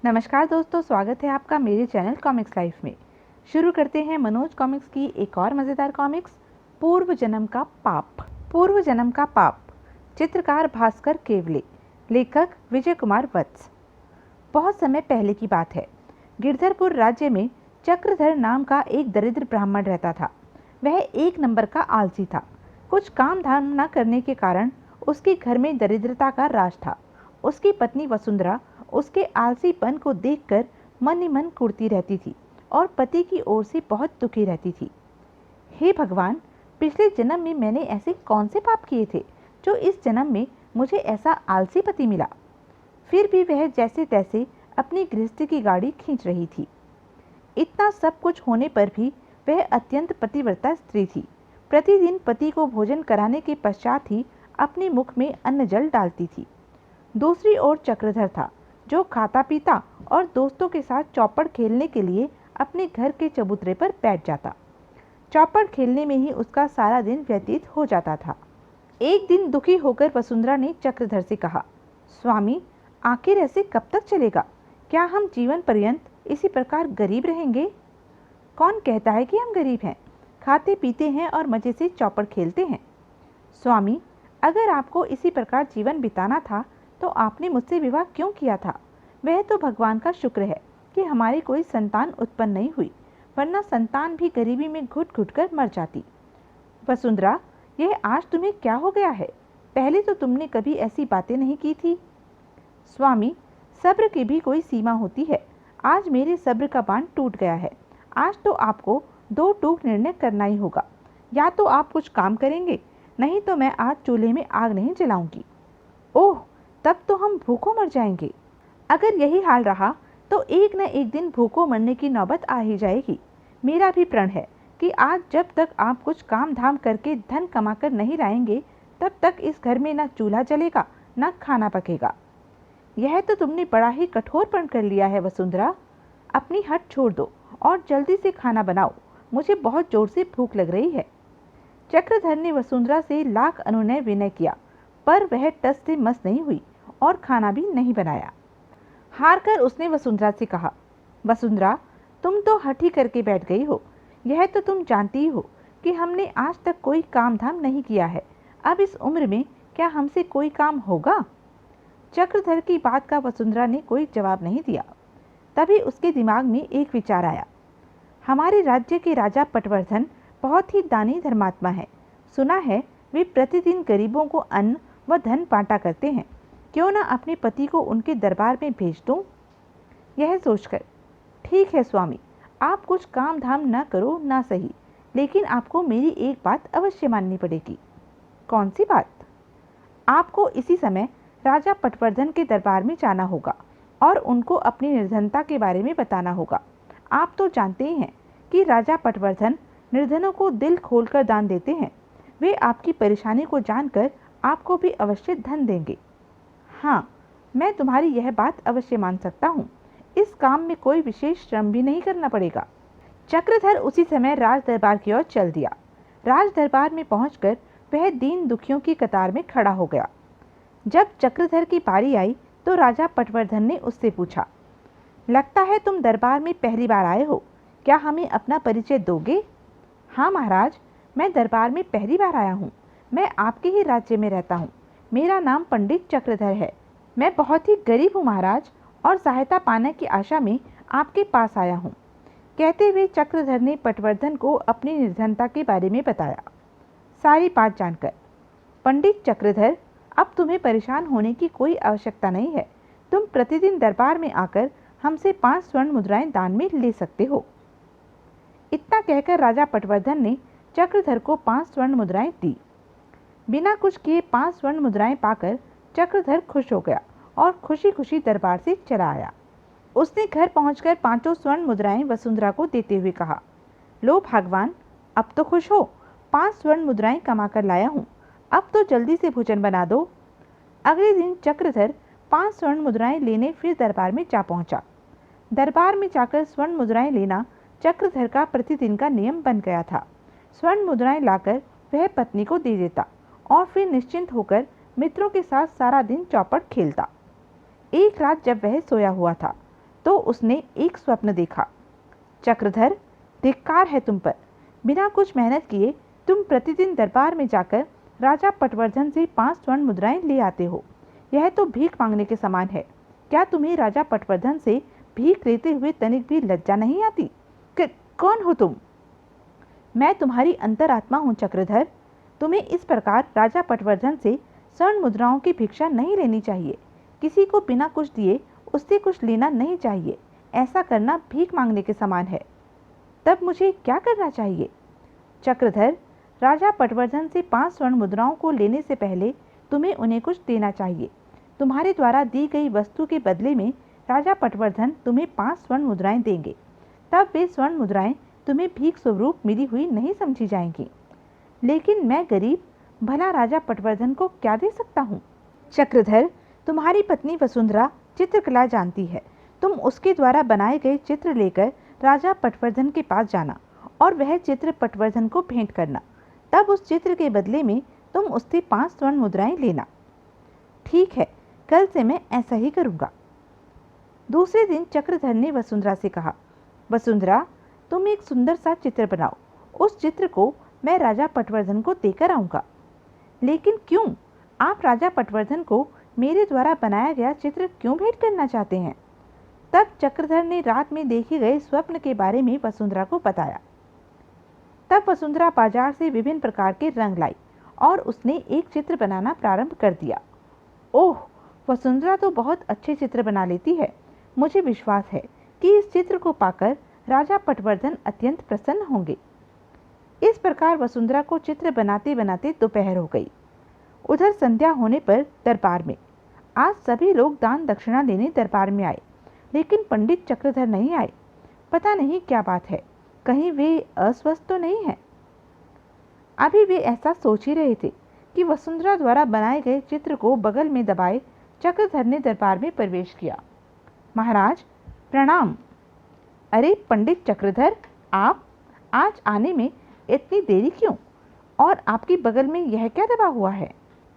नमस्कार दोस्तों, स्वागत है आपका मेरे चैनल कॉमिक्स लाइफ में। शुरू करते हैं मनोज कॉमिक्स की एक और मज़ेदार कॉमिक्स, पूर्व जन्म का पाप। पूर्व जन्म का पाप, चित्रकार भास्कर केवले, लेखक विजय कुमार वत्स। बहुत समय पहले की बात है। गिरधरपुर राज्य में चक्रधर नाम का एक दरिद्र ब्राह्मण रहता था। वह एक नंबर का आलसी था। कुछ काम धाम न करने के कारण उसके घर में दरिद्रता का राज था। उसकी पत्नी वसुंधरा उसके आलसीपन को देखकर मन ही मन कुढ़ती रहती थी और पति की ओर से बहुत दुखी रहती थी। हे भगवान, पिछले जन्म में मैंने ऐसे कौन से पाप किए थे जो इस जन्म में मुझे ऐसा आलसी पति मिला। फिर भी वह जैसे तैसे अपनी गृहस्थी की गाड़ी खींच रही थी। इतना सब कुछ होने पर भी वह अत्यंत पतिव्रता स्त्री थी। प्रतिदिन पति को भोजन कराने के पश्चात ही अपने मुख में अन्न जल डालती थी। दूसरी ओर चक्रधर था, जो खाता पीता और दोस्तों के साथ चौपड़ खेलने के लिए अपने घर के चबूतरे पर बैठ जाता। चौपड़ खेलने में ही उसका सारा दिन व्यतीत हो जाता था। एक दिन दुखी होकर वसुंधरा ने चक्रधर से कहा, स्वामी, आखिर ऐसे कब तक चलेगा? क्या हम जीवन पर्यंत इसी प्रकार गरीब रहेंगे? कौन कहता है कि हम गरीब हैं? खाते पीते हैं और मजे से चौपड़ खेलते हैं। स्वामी, अगर आपको इसी प्रकार जीवन बिताना था तो आपने मुझसे विवाह क्यों किया था? वह तो भगवान का शुक्र है कि हमारी कोई संतान उत्पन्न नहीं हुई, वरना संतान भी गरीबी में घुट घुट कर मर जाती। वसुंधरा, यह आज तुम्हें क्या हो गया है? पहले तो तुमने कभी ऐसी बातें नहीं की थी। स्वामी, सब्र की भी कोई सीमा होती है। आज मेरे सब्र का बांध टूट गया है। आज तो आपको दो टूक निर्णय करना ही होगा। या तो आप कुछ काम करेंगे, नहीं तो मैं आज चूल्हे में आग नहीं जलाऊंगी। ओह, तब तो हम भूखों मर जाएंगे। अगर यही हाल रहा तो एक न एक दिन भूखों मरने की नौबत आ ही जाएगी। मेरा भी प्रण है कि आज जब तक आप कुछ काम धाम करके धन कमाकर नहीं लाएंगे, तब तक इस घर में न चूल्हा जलेगा न खाना पकेगा। यह तो तुमने बड़ा ही कठोरपन कर लिया है वसुंधरा। अपनी हट छोड़ दो और जल्दी से खाना बनाओ। मुझे बहुत जोर से भूख लग रही है। चक्रधर ने वसुंधरा से लाख अनुनय विनय किया, पर वह टस से मस नहीं हुई और खाना भी नहीं बनाया। हार कर उसने वसुंधरा से कहा, वसुंधरा, तुम तो हठी करके बैठ गई हो। यह तो तुम जानती ही हो कि हमने आज तक कोई काम धाम नहीं किया है। अब इस उम्र में क्या हमसे कोई काम होगा? चक्रधर की बात का वसुंधरा ने कोई जवाब नहीं दिया। तभी उसके दिमाग में एक विचार आया। हमारे राज्य के राजा पटवर्धन बहुत ही दानी धर्मात्मा है। सुना है वे प्रतिदिन गरीबों को अन्न व धन बांटा करते हैं। क्यों न अपने पति को उनके दरबार में भेज दूं? यह सोचकर, ठीक है स्वामी, आप कुछ काम धाम न करो ना सही, लेकिन आपको मेरी एक बात अवश्य माननी पड़ेगी। कौन सी बात? आपको इसी समय राजा पटवर्धन के दरबार में जाना होगा और उनको अपनी निर्धनता के बारे में बताना होगा। आप तो जानते ही हैं कि राजा पटवर्धन निर्धनों को दिल खोलकर दान देते हैं। वे आपकी परेशानी को जानकर आपको भी अवश्य धन देंगे। हाँ, मैं तुम्हारी यह बात अवश्य मान सकता हूँ। इस काम में कोई विशेष श्रम भी नहीं करना पड़ेगा। चक्रधर उसी समय राज दरबार की ओर चल दिया। राज दरबार में पहुंचकर वह दीन दुखियों की कतार में खड़ा हो गया। जब चक्रधर की बारी आई तो राजा पटवर्धन ने उससे पूछा, लगता है तुम दरबार में पहली बार आए हो। क्या हमें अपना परिचय दोगे? हाँ महाराज, मैं दरबार में पहली बार आया हूँ। मैं आपके ही राज्य में रहता हूँ। मेरा नाम पंडित चक्रधर है। मैं बहुत ही गरीब हूँ महाराज, और सहायता पाने की आशा में आपके पास आया हूँ। कहते हुए चक्रधर ने पटवर्धन को अपनी निर्धनता के बारे में बताया। सारी बात जानकर, पंडित चक्रधर, अब तुम्हें परेशान होने की कोई आवश्यकता नहीं है। तुम प्रतिदिन दरबार में आकर हमसे 5 स्वर्ण मुद्राएं दान में ले सकते हो। इतना कहकर राजा पटवर्धन ने चक्रधर को 5 स्वर्ण मुद्राएं दी। बिना कुछ किए 5 स्वर्ण मुद्राएं पाकर चक्रधर खुश हो गया और खुशी खुशी दरबार से चला आया। उसने घर पहुंचकर 5 स्वर्ण मुद्राएं वसुंधरा को देते हुए कहा, लो भगवान, अब तो खुश हो। 5 स्वर्ण मुद्राएं कमा कर लाया हूँ। अब तो जल्दी से भोजन बना दो। अगले दिन चक्रधर 5 स्वर्ण मुद्राएं लेने फिर दरबार में जा पहुंचा। दरबार में जाकर स्वर्ण मुद्राएं लेना चक्रधर का प्रतिदिन का नियम बन गया था। स्वर्ण मुद्राएं लाकर वह पत्नी को दे देता और फिर निश्चिंत होकर मित्रों के साथ सारा दिन चौपड़ खेलता। एक रात जब वह सोया हुआ था तो उसने एक स्वप्न देखा। चक्रधर, धिक्कार है तुम पर। बिना कुछ मेहनत किए तुम प्रतिदिन दरबार में जाकर राजा पटवर्धन से 5 स्वर्ण मुद्राएं ले आते हो। यह तो भीख मांगने के समान है। क्या तुम्हें राजा पटवर्धन से भीख लेते हुए तनिक भी लज्जा नहीं आती? कौन हो तुम? मैं तुम्हारी अंतरात्मा हूँ चक्रधर। तुम्हें इस प्रकार राजा पटवर्धन से स्वर्ण मुद्राओं की भिक्षा नहीं लेनी चाहिए। किसी को बिना कुछ दिए उससे कुछ लेना नहीं चाहिए। ऐसा करना भीख मांगने के समान है। तब मुझे क्या करना चाहिए? चक्रधर, राजा पटवर्धन से 5 स्वर्ण मुद्राओं को लेने से पहले तुम्हें उन्हें कुछ देना चाहिए। तुम्हारे द्वारा दी गई वस्तु के बदले में राजा पटवर्धन तुम्हें 5 स्वर्ण मुद्राएं देंगे। तब वे स्वर्ण मुद्राएं तुम्हें भीख स्वरूप मिली हुई नहीं समझी जाएंगी। लेकिन मैं गरीब, भला राजा पटवर्धन को क्या दे सकता हूँ? चक्रधर, तुम्हारी पत्नी वसुंधरा चित्रकला जानती है। तुम उसके द्वारा बनाए गए चित्र लेकर राजा पटवर्धन के पास जाना और वह चित्र पटवर्धन को भेंट करना। तब उस चित्र के बदले में तुम उससे 5 स्वर्ण मुद्राएं लेना। ठीक है, कल से मैं ऐसा ही करूँगा। दूसरे दिन चक्रधर ने वसुंधरा से कहा, वसुंधरा, तुम एक सुंदर सा चित्र बनाओ। उस चित्र को मैं राजा पटवर्धन को देकर आऊँगा। लेकिन क्यों? आप राजा पटवर्धन को मेरे द्वारा बनाया गया चित्र क्यों भेंट करना चाहते हैं? तब चक्रधर ने रात में देखे गए स्वप्न के बारे में वसुंधरा को बताया। तब वसुंधरा बाजार से विभिन्न प्रकार के रंग लाई और उसने एक चित्र बनाना प्रारंभ कर दिया। ओह, वसुंधरा तो बहुत अच्छे चित्र बना लेती है। मुझे विश्वास है कि इस चित्र को पाकर राजा पटवर्धन अत्यंत प्रसन्न होंगे। इस प्रकार वसुंधरा को चित्र बनाते बनाते दोपहर हो गई। उधर संध्या होने पर दरबार में आज सभी लोग दान दक्षिणा लेने दरबार में आए, लेकिन पंडित चक्रधर नहीं आए। पता नहीं क्या बात है, कहीं वे अस्वस्थ तो नहीं है। अभी वे ऐसा सोच ही रहे थे कि वसुंधरा द्वारा बनाए गए चित्र को बगल में दबाए चक्रधर ने दरबार में प्रवेश किया। महाराज, प्रणाम। अरे पंडित चक्रधर, आप आज आने में इतनी देरी क्यों? और आपकी बगल में यह क्या दबा हुआ है?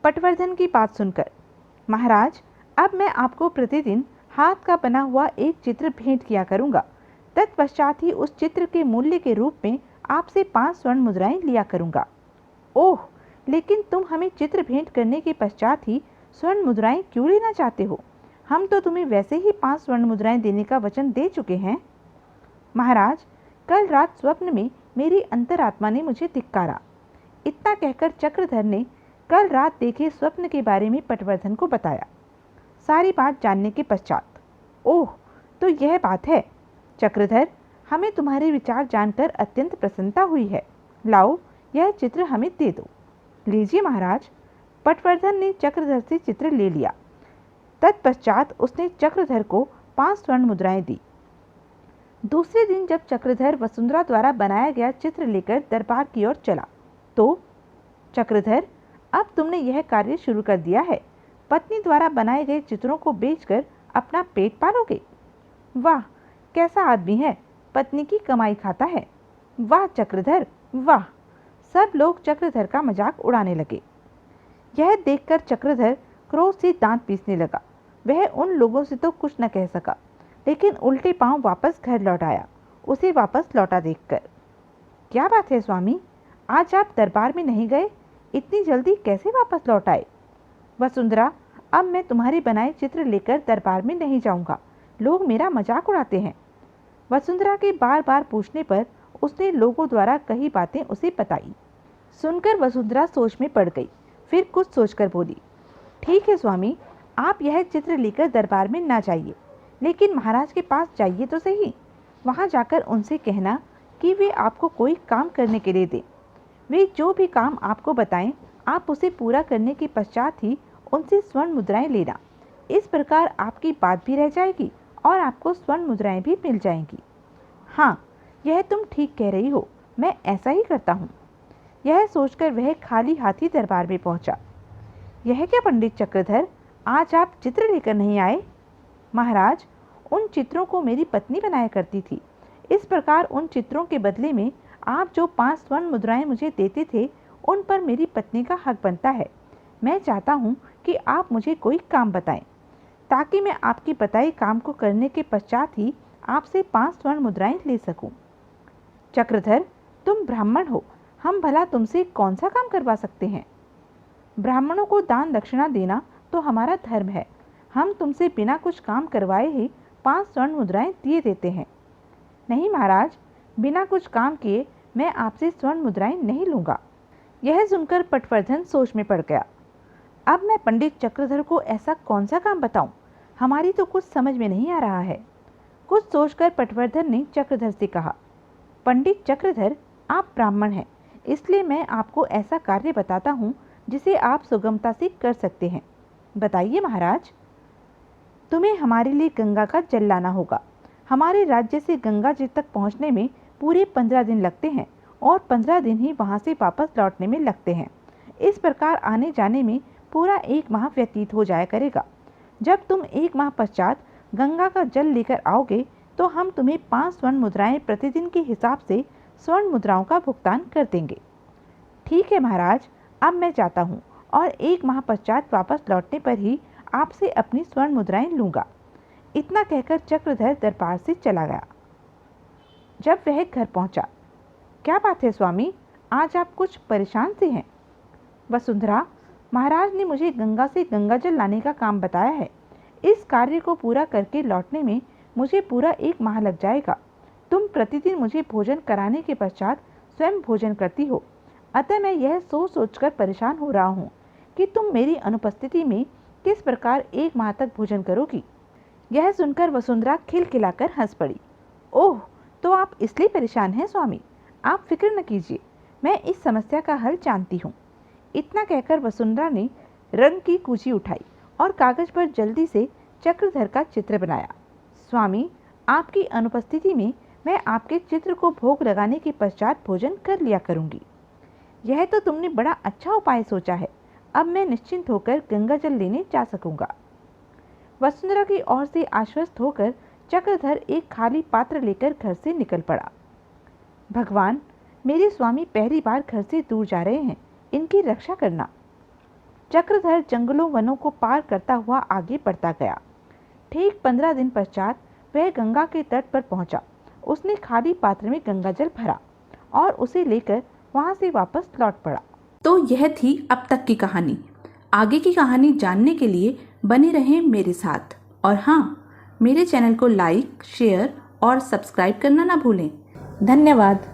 पटवर्धन की बात सुनकर, महाराज, अब मैं आपको प्रतिदिन हाथ का बना हुआ एक चित्र भेंट किया करूंगा। तत्पश्चात ही उस चित्र के मूल्य के रूप में आपसे 5 स्वर्ण मुद्राएं लिया करूंगा। ओह, लेकिन तुम हमें चित्र भेंट करने के पश्चात ही स्वर्ण मुद्राएं क्यों लेना चाहते हो? हम तो तुम्हें वैसे ही 5 स्वर्ण मुद्राएं देने का वचन दे चुके हैं। महाराज, कल रात स्वप्न में मेरी अंतरात्मा ने मुझे धिक्कारा। इतना कहकर चक्रधर ने कल रात देखे स्वप्न के बारे में पटवर्धन को बताया। सारी बात जानने के पश्चात, ओह, तो यह बात है। चक्रधर, हमें तुम्हारे विचार जानकर अत्यंत प्रसन्नता हुई है। लाओ, यह चित्र हमें दे दो। लीजिए महाराज। पटवर्धन ने चक्रधर से चित्र ले लिया। तत्पश्चात उसने चक्रधर को 5 स्वर्ण मुद्राएं दी। दूसरे दिन जब चक्रधर वसुंधरा द्वारा बनाया गया चित्र लेकर दरबार की ओर चला तो, चक्रधर, अब तुमने यह कार्य शुरू कर दिया है। पत्नी द्वारा बनाए गए चित्रों को बेचकर अपना पेट पालोगे? वाह, कैसा आदमी है, पत्नी की कमाई खाता है। वाह चक्रधर, वाह। सब लोग चक्रधर का मजाक उड़ाने लगे। यह देखकर चक्रधर क्रोध से दांत पीसने लगा। वह उन लोगों से तो कुछ न कह सका, लेकिन उल्टे पांव वापस घर लौट आया, उसे वापस लौटा देखकर। क्या बात है स्वामी, आज आप दरबार में नहीं गए? इतनी जल्दी कैसे वापस लौट आए? वसुंधरा, अब मैं तुम्हारे बनाए चित्र लेकर दरबार में नहीं जाऊंगा। लोग मेरा मजाक उड़ाते हैं। वसुंधरा के बार बार पूछने पर उसने लोगों द्वारा कही बातें उसे बताई। सुनकर वसुंधरा सोच में पड़ गई। फिर कुछ सोचकर बोली, ठीक है स्वामी, आप यह चित्र लेकर दरबार में ना जाइए, लेकिन महाराज के पास जाइए तो सही। वहाँ जाकर उनसे कहना कि वे आपको कोई काम करने के लिए दें। वे जो भी काम आपको बताएं, आप उसे पूरा करने के पश्चात ही उनसे स्वर्ण मुद्राएं लेना। इस प्रकार आपकी बात भी रह जाएगी और आपको स्वर्ण मुद्राएं भी मिल जाएंगी। हाँ, यह तुम ठीक कह रही हो, मैं ऐसा ही करता हूँ। यह सोचकर वह खाली हाथी दरबार में पहुँचा। यह क्या पंडित चक्रधर, आज आप चित्र लेकर नहीं आए? महाराज, उन चित्रों को मेरी पत्नी बनाया करती थी। इस प्रकार उन चित्रों के बदले में आप जो 5 स्वर्ण मुद्राएं मुझे देते थे, उन पर मेरी पत्नी का हक बनता है। मैं चाहता हूँ कि आप मुझे कोई काम बताएं। ताकि मैं आपकी बताई काम को करने के पश्चात ही आपसे 5 स्वर्ण मुद्राएं ले सकूं। चक्रधर, तुम ब्राह्मण हो, हम भला तुमसे कौन सा काम करवा सकते हैं? ब्राह्मणों को दान दक्षिणा देना तो हमारा धर्म है। हम तुमसे बिना कुछ काम करवाए ही 5 स्वर्ण मुद्राएं दिए देते हैं। नहीं महाराज, बिना कुछ काम किए मैं आपसे स्वर्ण मुद्राएं नहीं लूँगा। यह सुनकर पटवर्धन सोच में पड़ गया। अब मैं पंडित चक्रधर को ऐसा कौन सा काम बताऊं? हमारी तो कुछ समझ में नहीं आ रहा है। कुछ सोचकर पटवर्धन ने चक्रधर से कहा, पंडित चक्रधर, आप ब्राह्मण हैं, इसलिए मैं आपको ऐसा कार्य बताता हूँ जिसे आप सुगमता से कर सकते हैं। बताइए महाराज। तुम्हें हमारे लिए गंगा का जल लाना होगा। हमारे राज्य से गंगा जी तक पहुँचने में पूरे 15 दिन लगते हैं और 15 दिन ही वहाँ से वापस लौटने में लगते हैं। इस प्रकार आने जाने में पूरा 1 माह व्यतीत हो जाया करेगा। जब तुम 1 माह पश्चात गंगा का जल लेकर आओगे तो हम तुम्हें 5 स्वर्ण मुद्राएं प्रतिदिन के हिसाब से स्वर्ण मुद्राओं का भुगतान कर देंगे। ठीक है महाराज, अब मैं जाता हूँ और 1 माह पश्चात वापस लौटने पर ही आपसे अपनी स्वर्ण मुद्राएं लूँगा। इतना कहकर चक्रधर दरबार से चला गया। जब वह घर पहुँचा, क्या बात है स्वामी, आज आप कुछ परेशान से हैं? वसुंधरा, महाराज ने मुझे गंगा से गंगाजल लाने का काम बताया है। इस कार्य को पूरा करके लौटने में मुझे पूरा 1 माह लग जाएगा। तुम प्रतिदिन मुझे भोजन कराने के पश्चात स्वयं भोजन करती हो, अतः मैं यह सोचकर परेशान हो रहा हूँ कि तुम मेरी अनुपस्थिति में किस प्रकार 1 माह तक भोजन करोगी। यह सुनकर वसुंधरा खिलखिलाकर हंस पड़ी। ओह, तो आप इसलिए परेशान हैं स्वामी, आप फिक्र न कीजिए, मैं इस समस्या का हल जानती हूँ। इतना कहकर वसुंधरा ने रंग की कूची उठाई और कागज पर जल्दी से चक्रधर का चित्र बनाया। स्वामी, आपकी अनुपस्थिति में मैं आपके चित्र को भोग लगाने के पश्चात भोजन कर लिया करूँगी। यह तो तुमने बड़ा अच्छा उपाय सोचा है। अब मैं निश्चिंत होकर गंगा जल लेने जा सकूँगा। वसुंधरा की ओर से आश्वस्त होकर चक्रधर एक खाली पात्र लेकर घर से निकल पड़ा। भगवान, मेरे स्वामी पहली बार घर से दूर जा रहे हैं, इनकी रक्षा करना। चक्रधर जंगलों वनों को पार करता हुआ आगे बढ़ता गया। ठीक 15 दिन पश्चात वह गंगा के तट पर पहुंचा। उसने खाली पात्र में गंगाजल भरा और उसे लेकर वहां से वापस लौट पड़ा। तो यह थी अब तक की कहानी। आगे की कहानी जानने के लिए बने रहें मेरे साथ। और हाँ, मेरे चैनल को लाइक, शेयर और सब्सक्राइब करना ना भूलें। धन्यवाद।